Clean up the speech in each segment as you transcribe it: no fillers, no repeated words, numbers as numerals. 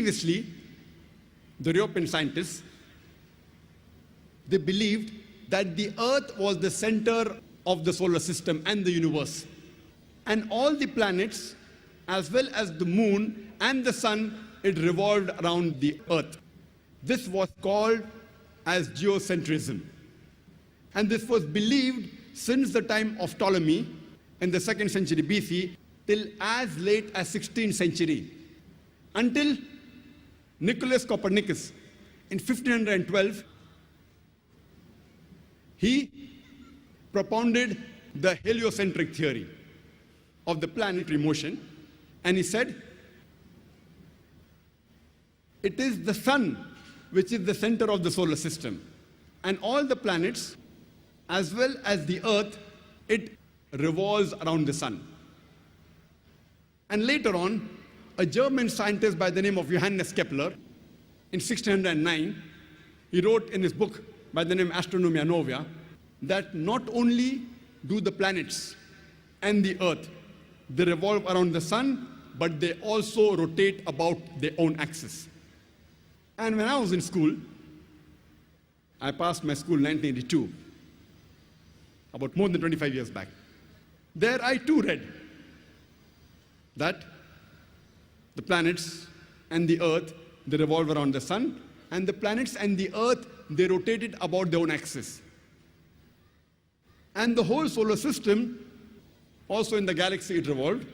previously, the European scientists, they believed that the Earth was the center of the solar system and the universe. And all the planets, as well as the moon and the sun, it revolved around the Earth. This was called as geocentrism. And this was believed since the time of Ptolemy in the 2nd century BC till as late as 16th century, until Nicholas Copernicus in 1512, he propounded the heliocentric theory of the planetary motion, and he said, it is the sun which is the center of the solar system, and all the planets, as well as the Earth, it revolves around the sun. And later on, a German scientist by the name of Johannes Kepler, in 1609, he wrote in his book by the name Astronomia Novia, that not only do the planets and the Earth, they revolve around the sun, but they also rotate about their own axis. And when I was in school, I passed my school in 1982, about more than 25 years back. There I too read that the planets and the Earth, they revolve around the sun, and the planets and the Earth, they rotated about their own axis. And the whole solar system, also in the galaxy, it revolved,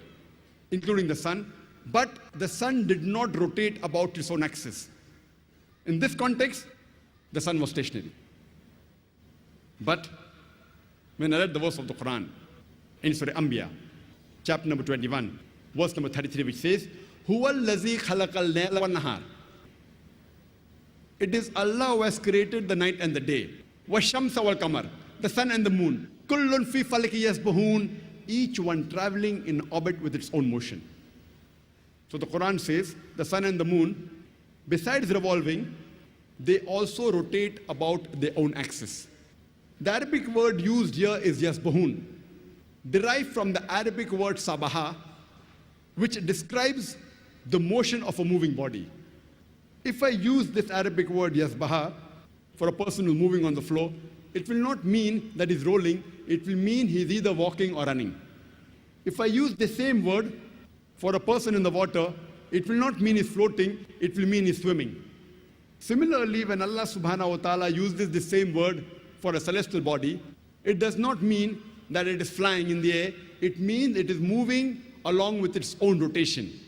including the sun, but the sun did not rotate about its own axis. In this context, the sun was stationary. But when I read the verse of the Quran in Surah Anbiya, chapter number 21, verse number 33, which says, Huwa allazi khalaqal layla wan nahar. It is Allah who has created the night and the day. والشمس والقمر, the sun and the moon. كل في فلك يسبحون, each one traveling in orbit with its own motion. So the Quran says the sun and the moon, besides revolving, they also rotate about their own axis. The Arabic word used here is yasbahun, derived from the Arabic word sabaha, which describes the motion of a moving body. If I use this Arabic word yasbaha for a person who's moving on the floor, it will not mean that he's rolling, it will mean he's either walking or running. If I use the same word for a person in the water, it will not mean he's floating, it will mean he's swimming. Similarly, when Allah subhanahu wa ta'ala uses the same word for a celestial body, it does not mean that it is flying in the air, it means it is moving along with its own rotation.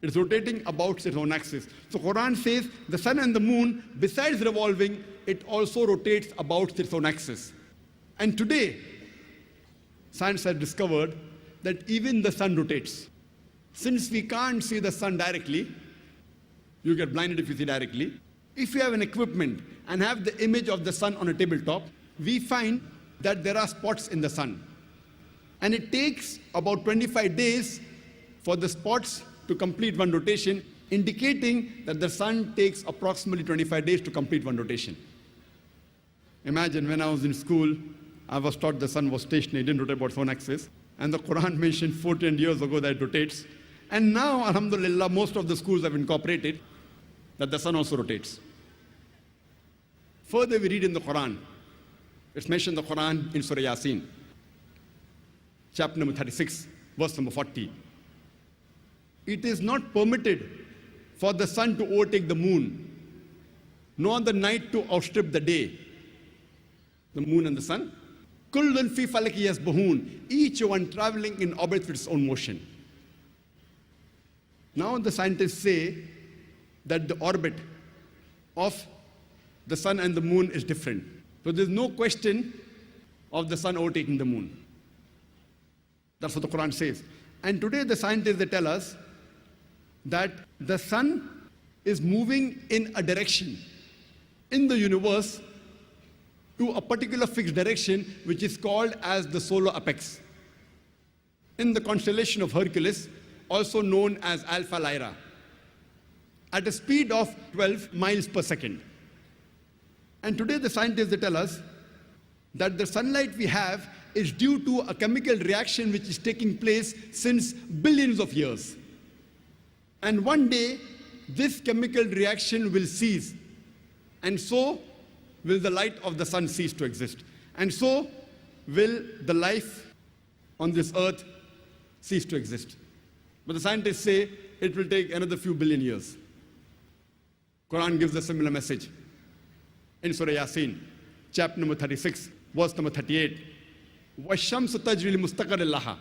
It's rotating about its own axis. So Quran says the sun and the moon, besides revolving, it also rotates about its own axis. And today, science has discovered that even the sun rotates. Since we can't see the sun directly, you get blinded if you see directly. If you have an equipment and have the image of the sun on a tabletop, we find that there are spots in the sun. And it takes about 25 days for the spots to complete one rotation, indicating that the sun takes approximately 25 days to complete one rotation. Imagine when I was in school, I was taught the sun was stationary, it didn't rotate about its own axis. And the Quran mentioned 14 years ago that it rotates. And now, alhamdulillah, most of the schools have incorporated that the sun also rotates. Further, we read in the Quran, it's mentioned in the Quran in Surah Yasin, chapter number 36, verse number 40. It is not permitted for the sun to overtake the moon, nor the night to outstrip the day. The moon and the sun. Kullun fi falaki yasbahun, each one traveling in orbit with its own motion. Now the scientists say that the orbit of the sun and the moon is different. So there's no question of the sun overtaking the moon. That's what the Quran says. And today the scientists, they tell us that the sun is moving in a direction in the universe to a particular fixed direction, which is called as the solar apex. In the constellation of Hercules, also known as Alpha Lyra, at a speed of 12 miles per second. And today the scientists, they tell us that the sunlight we have is due to a chemical reaction which is taking place since billions of years. And one day, this chemical reaction will cease. And so will the light of the sun cease to exist. And so will the life on this earth cease to exist. But the scientists say it will take another few billion years. Quran gives a similar message. In Surah Yasin, chapter number 36, verse number 38, والشمس تجري لمستقر لها,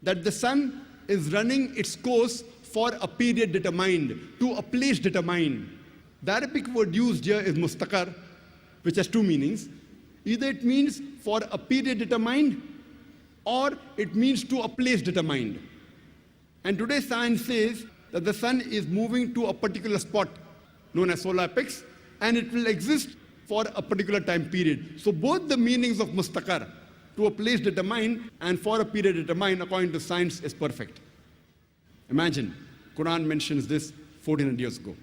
that the sun is running its course for a period determined, to a place determined. The Arabic word used here is mustaqar, which has two meanings. Either it means for a period determined, or it means to a place determined. And today science says that the sun is moving to a particular spot known as solar apex, and it will exist for a particular time period. So both the meanings of mustaqar, to a place determined and for a period determined according to science, is perfect. Imagine, Quran mentions this 1400 years ago.